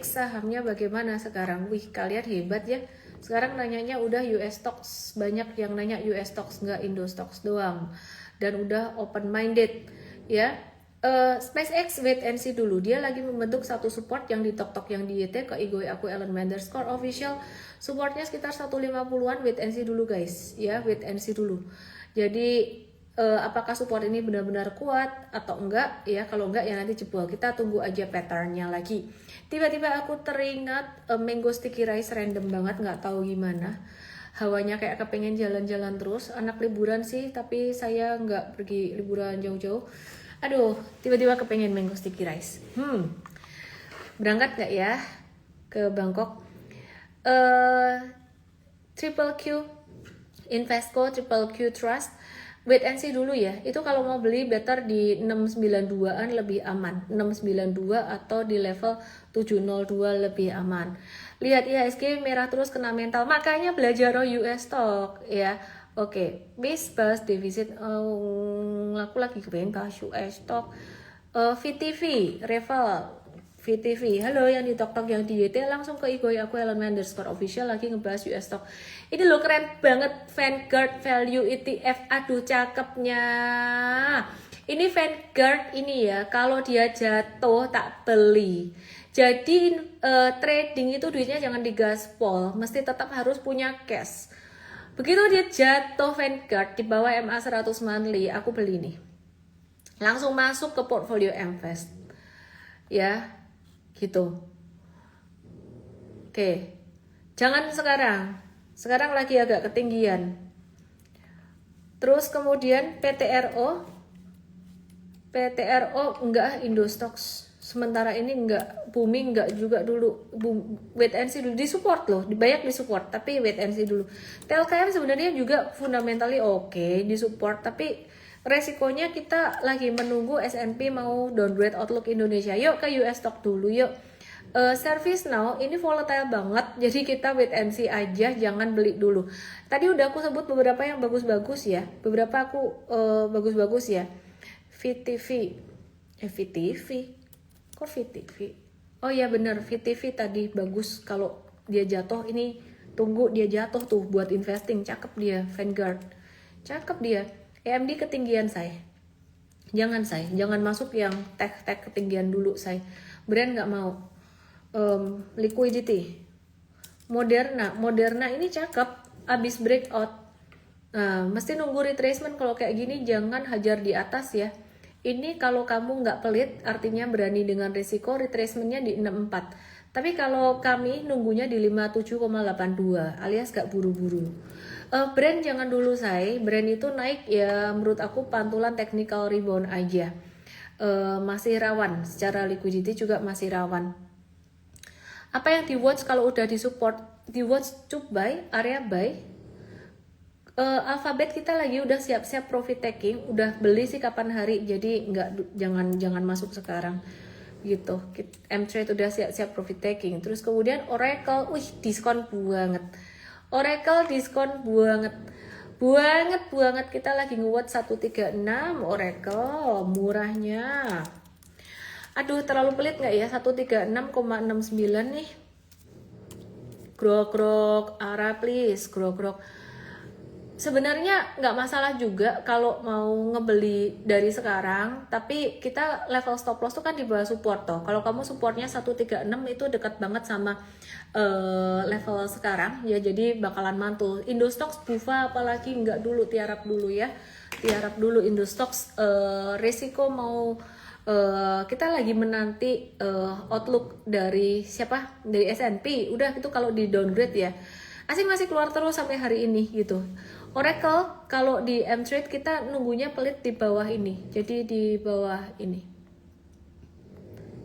sahamnya bagaimana sekarang? Wih, kalian hebat ya. Sekarang nanyanya udah US stocks, banyak yang nanya US stocks, nggak Indo stocks doang. Dan udah open minded ya. SpaceX wait and see dulu. Dia lagi membentuk satu support yang di tok yang di YT ke Igoi aku Ellen Manderscore official. Supportnya sekitar 150-an, wait and see dulu guys. Ya, wait and see dulu. Jadi apakah support ini benar-benar kuat atau enggak ya? Kalau enggak ya nanti jebol. Kita tunggu aja patternnya lagi. Tiba-tiba aku teringat mango sticky rice random banget, nggak tahu gimana. Hawanya kayak kepengen jalan-jalan terus. Anak liburan sih, tapi saya nggak pergi liburan jauh-jauh. Aduh, tiba-tiba kepengen mango sticky rice. Berangkat nggak ya ke Bangkok? Triple Q Invesco, Triple Q Trust. Wait and see dulu ya. Itu kalau mau beli better di 692-an lebih aman. 692 atau di level 702 lebih aman. Lihat IHSG merah terus kena mental. Makanya belajar US stock ya. Oke, base bus defisit. Aku lagi kepengen bahas US stock. VTV, Reval. VTV, halo yang di TokTok yang di YT, langsung ke Igoi aku Ellen Manderscore official lagi ngebahas US stock. Ini lo keren banget, Vanguard Value ETF, aduh cakepnya. Ini Vanguard ini ya, kalau dia jatuh tak beli. Jadi trading itu duitnya jangan digaspol, mesti tetap harus punya cash. Begitu dia jatuh Vanguard di bawah MA 100 monthly, aku beli nih. Langsung masuk ke portfolio Invest. Ya. Gitu. Oke. Jangan sekarang lagi agak ketinggian. Terus kemudian PTRO enggak Indostox. Sementara ini enggak booming, enggak juga dulu. Wait and see dulu, di support loh, banyak di support, tapi wait and see dulu. TLKM sebenarnya juga fundamentally oke, di support, tapi resikonya kita lagi menunggu S&P mau downgrade outlook Indonesia. Yuk ke US stock dulu yuk. ServiceNow ini volatile banget, jadi kita wait and see aja, jangan beli dulu. Tadi udah aku sebut beberapa yang bagus-bagus ya, beberapa aku bagus-bagus ya. VTV, kok VTV? Oh ya bener, VTV tadi bagus. Kalau dia jatuh ini tunggu dia jatuh tuh buat investing, cakep dia. Vanguard, cakep dia. AMD ketinggian jangan masuk yang tech ketinggian dulu saya. Brand nggak mau. Liquidity, Moderna ini cakep, abis breakout. Nah, mesti nunggu retracement. Kalau kayak gini jangan hajar di atas ya. Ini kalau kamu nggak pelit, artinya berani dengan risiko, retracementnya di 64. Tapi kalau kami nunggunya di 57,82 alias gak buru-buru. Brand jangan dulu brand itu naik ya menurut aku pantulan technical rebound aja. Masih rawan, secara liquidity juga masih rawan. Apa yang di watch kalau udah di support? Di watch cup buy, area buy. Alphabet kita lagi udah siap-siap profit taking, udah beli sih kapan hari, jadi jangan masuk sekarang. gitu. M-Trade udah siap-siap profit taking. Terus kemudian Oracle, wih diskon banget. Oracle diskon banget. Banget kita lagi nguat 136 Oracle murahnya. Aduh terlalu pelit nggak ya 136,69 nih. Grok Ara please grok. Sebenarnya nggak masalah juga kalau mau ngebeli dari sekarang, tapi kita level stop loss tuh kan di bawah support toh. Kalau kamu supportnya 136 itu dekat banget sama level sekarang ya, jadi bakalan mantul. Indostox Bufa apalagi nggak dulu, tiarap dulu ya, tiarap dulu Indostox. Resiko mau kita lagi menanti outlook dari siapa, dari S&P. Udah itu kalau di downgrade ya, asing masih keluar terus sampai hari ini gitu. Oracle kalau di M-Trade kita nunggunya pelit di bawah ini, jadi di bawah ini,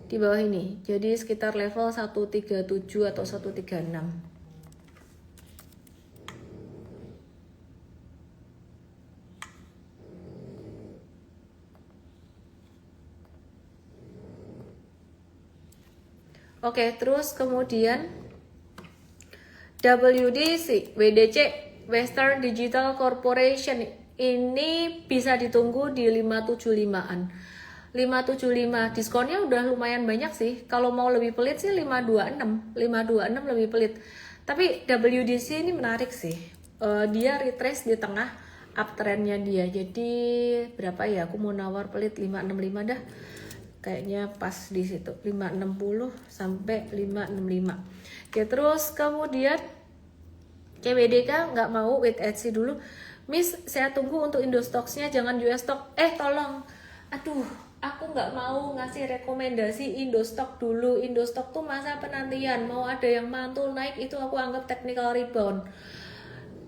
di bawah ini, jadi sekitar level 137 atau 136. Oke, terus kemudian WDC Western Digital Corporation ini bisa ditunggu di 575-an. 575 diskonnya udah lumayan banyak sih. Kalau mau lebih pelit sih 526 lebih pelit. Tapi WDC ini menarik sih. Dia retrace di tengah uptrendnya dia. Jadi berapa ya? Aku mau nawar pelit 565 dah. Kayaknya pas di situ 560 sampai 565. Oke, terus kemudian CBDK nggak mau wait and see dulu. Miss, saya tunggu untuk Indostoxnya, jangan US stock. Tolong, aduh, aku nggak mau ngasih rekomendasi Indostock dulu. Indostock tuh masa penantian, mau ada yang mantul naik itu aku anggap technical rebound.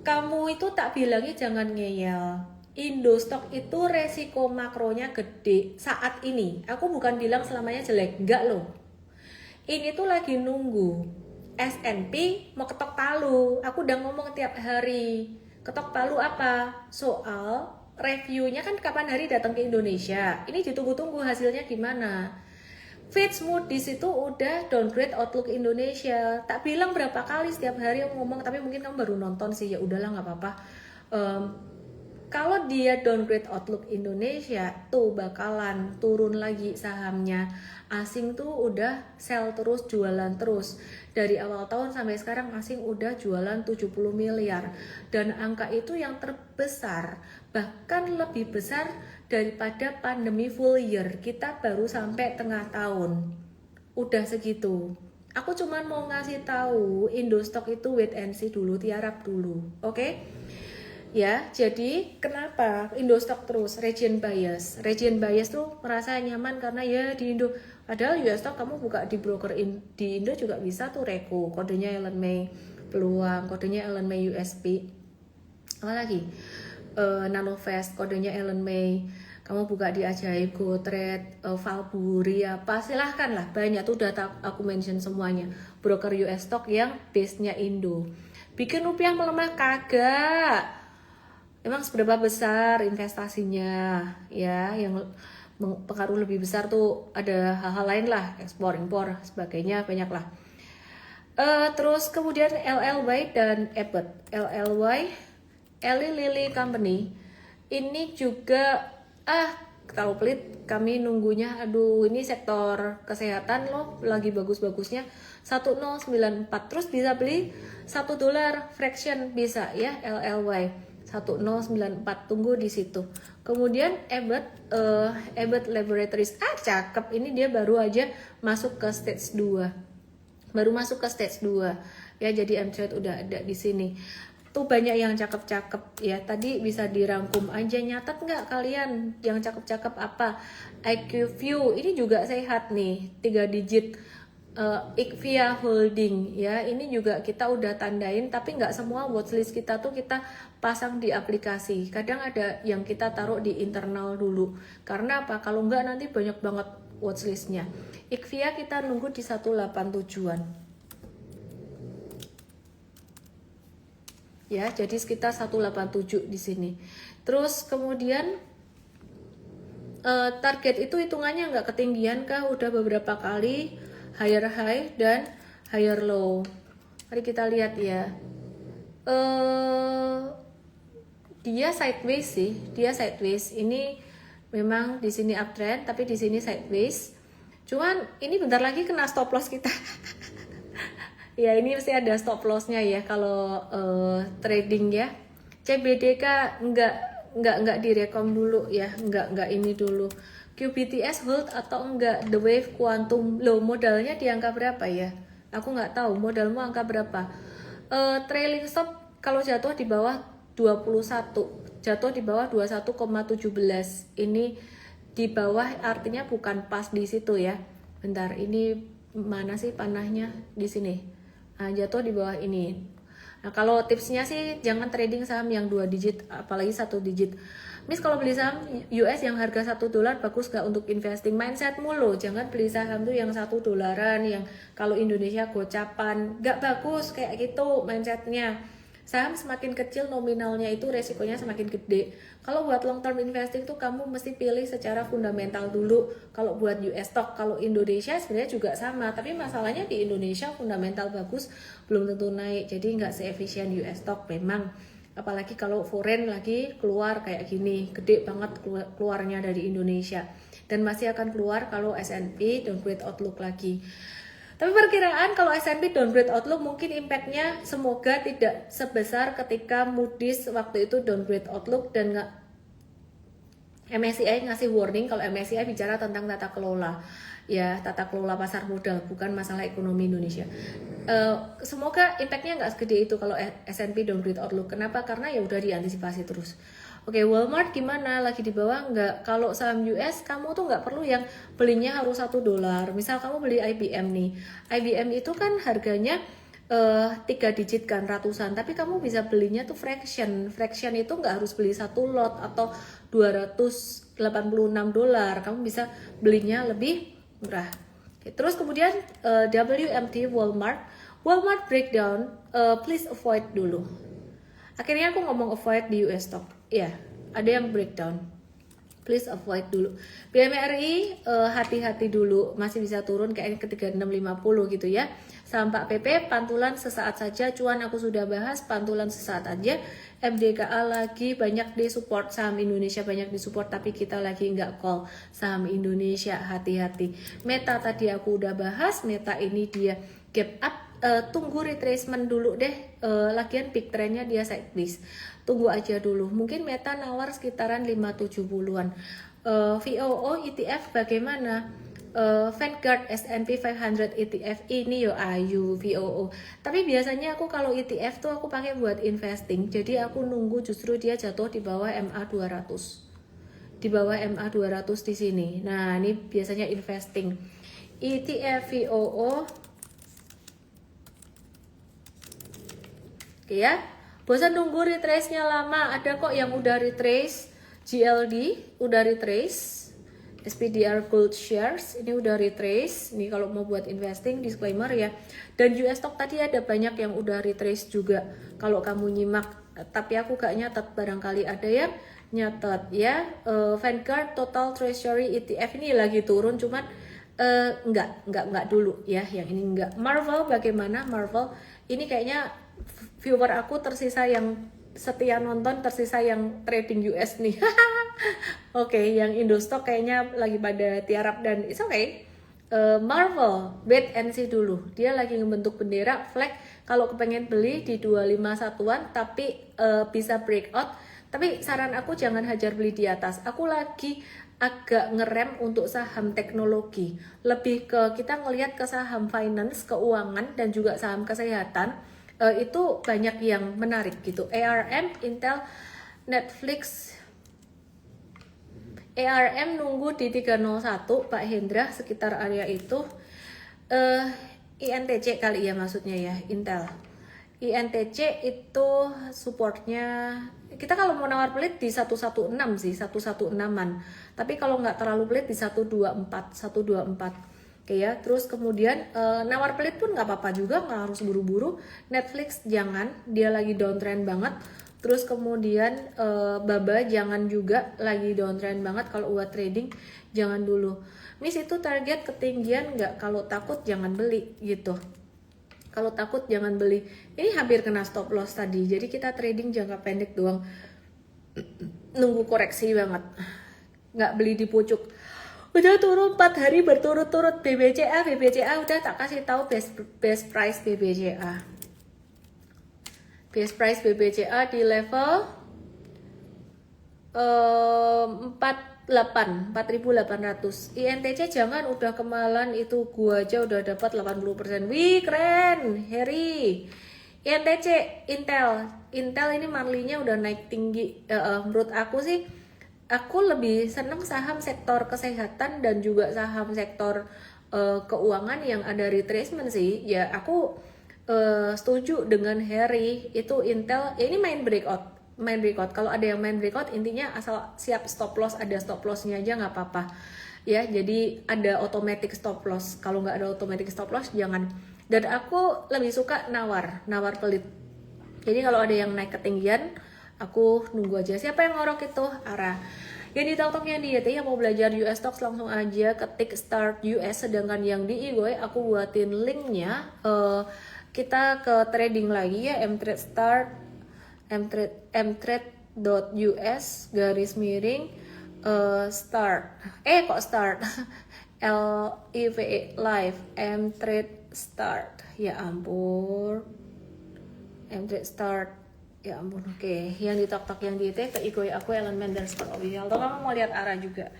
Kamu itu tak bilangnya jangan ngeyel. Indostock itu resiko makronya gede saat ini. Aku bukan bilang selamanya jelek, enggak loh. Ini tuh lagi nunggu S&P mau ketok palu. Aku udah ngomong tiap hari. Ketok palu apa? Soal reviewnya kan kapan hari datang ke Indonesia. Ini ditunggu-tunggu hasilnya gimana. Fitch Moody's itu udah downgrade outlook Indonesia. Tak bilang berapa kali setiap hari aku ngomong, tapi mungkin kamu baru nonton sih, ya udahlah nggak apa-apa. Kalau dia downgrade outlook Indonesia tuh bakalan turun lagi sahamnya. Asing tuh udah sell terus, jualan terus. Dari awal tahun sampai sekarang asing udah jualan 70 miliar. Dan angka itu yang terbesar, bahkan lebih besar daripada pandemi full year. Kita baru sampai tengah tahun. Udah segitu. Aku cuman mau ngasih tahu Indostock itu wait and see dulu, tiarap dulu. Oke? Ya, jadi kenapa Indostock terus region bias? Region bias tuh merasa nyaman karena ya di Indo. Padahal US stock kamu buka di broker di Indo juga bisa tuh Reko, kodenya Ellen May peluang, kodenya Ellen May USP. Apalagi Nanovest, kodenya Ellen May. Kamu buka di Ajaib, GoTrade, Valburi apa, silahkan lah, banyak tuh data aku mention semuanya. Broker US stock yang base-nya Indo. Bikin rupiah melemah kagak. Emang seberapa besar investasinya ya, yang pengaruh lebih besar tuh ada hal-hal lain lah, ekspor, impor, sebagainya, banyak lah. Terus kemudian LLY dan Abbott. LLY, Eli Lilly Company, ini juga terlalu pelit, kami nunggunya. Aduh, ini sektor kesehatan loh, lagi bagus-bagusnya 1094. Terus bisa beli $1 fraction bisa ya, LLY 1094, tunggu di situ. Kemudian Abbott Laboratories, cakep, ini dia baru aja masuk ke stage 2. Baru masuk ke stage 2. Ya, jadi M-Trade udah ada di sini. Tuh banyak yang cakep-cakep ya. Tadi bisa dirangkum aja, nyatet nggak kalian yang cakep-cakep apa? IQView ini juga sehat nih, 3 digit. IQVIA Holding ya, ini juga kita udah tandain, tapi nggak semua watchlist kita tuh kita pasang di aplikasi. Kadang ada yang kita taruh di internal dulu. Karena apa? Kalau nggak nanti banyak banget watchlistnya. IQVIA kita nunggu di 187-an. Ya, jadi sekitar 187 di sini. Terus kemudian target itu hitungannya nggak ketinggian kah? Udah beberapa kali higher high dan higher low. Mari kita lihat ya. Dia sideways sih, dia sideways. Ini memang di sini uptrend, tapi di sini sideways. Cuman ini bentar lagi kena stop loss kita. Ya ini mesti ada stop lossnya ya kalau trading ya. CBDK nggak direkom dulu ya, nggak ini dulu. QBTS hold atau enggak? The Wave Quantum low modalnya di angka berapa ya? Aku nggak tahu modalmu angka berapa. Trailing stop kalau jatuh di bawah 21, jatuh di bawah 21,17. Ini di bawah artinya bukan pas di situ ya. Bentar, ini mana sih panahnya di sini? Nah, jatuh di bawah ini. Nah, kalau tipsnya sih jangan trading saham yang 2 digit, apalagi 1 digit. Miss, kalau beli saham US yang harga $1 bagus gak untuk investing? Mindset mulu, jangan beli saham tuh yang $1 yang kalau Indonesia gocapan, gak bagus kayak gitu mindsetnya. Saham semakin kecil nominalnya itu resikonya semakin gede. Kalau buat long term investing tuh kamu mesti pilih secara fundamental dulu. Kalau buat US stock, kalau Indonesia sebenarnya juga sama. Tapi masalahnya di Indonesia fundamental bagus belum tentu naik. Jadi nggak seefisien US stock memang. Apalagi kalau foreign lagi keluar kayak gini, gede banget keluarnya dari Indonesia. Dan masih akan keluar kalau S&P downgrade outlook lagi. Tapi perkiraan kalau S&P downgrade outlook mungkin impactnya semoga tidak sebesar ketika Moody's waktu itu downgrade outlook dan MSCI ngasih warning kalau MSCI bicara tentang tata kelola ya, tata kelola pasar modal bukan masalah ekonomi Indonesia. Semoga impactnya nggak segede itu kalau S&P downgrade outlook. Kenapa? Karena ya udah diantisipasi terus. Oke, Walmart gimana? Lagi di bawah nggak? Kalau saham US, kamu tuh nggak perlu yang belinya harus $1. Misal kamu beli IBM nih. IBM itu kan harganya 3 digit kan, ratusan. Tapi kamu bisa belinya tuh fraction. Fraction itu nggak harus beli 1 lot atau $286. Kamu bisa belinya lebih murah. Oke, terus kemudian WMT Walmart. Walmart breakdown, please avoid dulu. Akhirnya aku ngomong avoid di US stock. Ya, ada yang breakdown. Please avoid dulu. BMRI hati-hati dulu, masih bisa turun kayaknya ke 3650 gitu ya. Saham Pak PP pantulan sesaat saja, cuan aku sudah bahas pantulan sesaat aja. MDKA lagi banyak di support, saham Indonesia banyak di support tapi kita lagi nggak call saham Indonesia, hati-hati. Meta tadi aku udah bahas, Meta ini dia gap up. Tunggu retracement dulu deh, lagian big trendnya dia sideways, tunggu aja dulu, mungkin Meta nawar sekitaran 570-an. VOO ETF bagaimana? Vanguard S&P 500 ETF ini yo ayu VOO, tapi biasanya aku kalau ETF tuh aku pakai buat investing, jadi aku nunggu justru dia jatuh di bawah MA 200, di bawah MA 200 di sini. Nah ini biasanya investing. ETF VOO ya, bosan nunggu retrace-nya lama, ada kok yang udah retrace. GLD udah retrace, SPDR Gold Shares ini udah retrace. Ini kalau mau buat investing, disclaimer ya. Dan US stock tadi ada banyak yang udah retrace juga kalau kamu nyimak, tapi aku gak nyatet, barangkali ada yang nyatet ya. Vanguard Total Treasury ETF ini lagi turun, cuman enggak dulu ya, yang ini enggak. Marvel bagaimana? Marvel ini kayaknya viewer aku tersisa yang setia nonton, tersisa yang trading US nih. Oke, yang Indostock kayaknya lagi pada tiarap dan it's okay. Marvel, wait and see dulu. Dia lagi ngebentuk bendera flag. Kalau kepengen beli di 251-an, tapi bisa breakout. Tapi saran aku jangan hajar beli di atas. Aku lagi agak ngerem untuk saham teknologi. Lebih ke kita ngelihat ke saham finance, keuangan dan juga saham kesehatan. Itu banyak yang menarik gitu. ARM, Intel, Netflix. ARM nunggu di 301 Pak Hendra sekitar area itu. INTC kali ya maksudnya ya, Intel. INTC itu supportnya, kita kalau mau nawar pelit di 116 sih, 116an. Tapi kalau nggak terlalu pelit di 124. Oke ya, terus kemudian nawar pelit pun nggak apa-apa juga, nggak harus buru-buru. Netflix jangan, dia lagi downtrend banget. Terus kemudian Baba jangan juga lagi downtrend banget, kalau buat trading jangan dulu. Miss itu target ketinggian nggak? Kalau takut jangan beli gitu. Kalau takut jangan beli. Ini hampir kena stop loss tadi. Jadi kita trading jangka pendek doang. Nunggu koreksi banget. Nggak beli di pucuk. Udah turun 4 hari berturut-turut BBCA udah tak kasih tahu best price BBCA. Base price BBCA di level 4.800. INTC jangan, udah kemalan itu, gua aja udah dapat 80%. Wih keren Harry. INTC Intel ini monthly-nya udah naik tinggi. Menurut aku sih, aku lebih seneng saham sektor kesehatan dan juga saham sektor keuangan yang ada retracement sih. Ya aku setuju dengan Harry, itu Intel ya, ini main breakout. Kalau ada yang main breakout, intinya asal siap stop loss, ada stop lossnya aja nggak apa-apa ya. Jadi ada automatic stop loss. Kalau nggak ada automatic stop loss jangan. Dan aku lebih suka nawar pelit. Jadi kalau ada yang naik ketinggian, aku nunggu aja. Siapa yang ngorok itu? Arah. Yang di TikTok yang di YT yang mau belajar US stocks langsung aja ketik start US. Sedangkan yang di Igoy aku buatin linknya. Kita ke trading lagi ya, mtrade.us garis miring start. Start LIVE live mtrade start. Ya ampun. Mtrade start. Ya ampun, oke. Yang di TikTok yang di IT ke Igoy aku elemen dan sport official. Atau kamu mau lihat arah juga.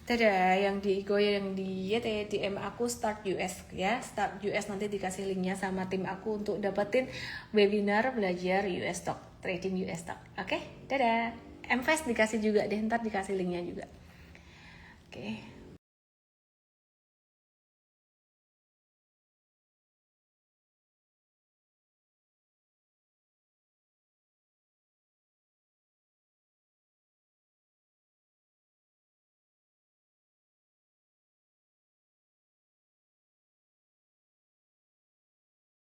Dadah, yang di Igoy yang di YT DM aku start US ya. Start US nanti dikasih linknya sama tim aku untuk dapetin webinar belajar US stock, trading US stock. Oke, dadah. MFast dikasih juga deh, ntar dikasih linknya juga. Oke.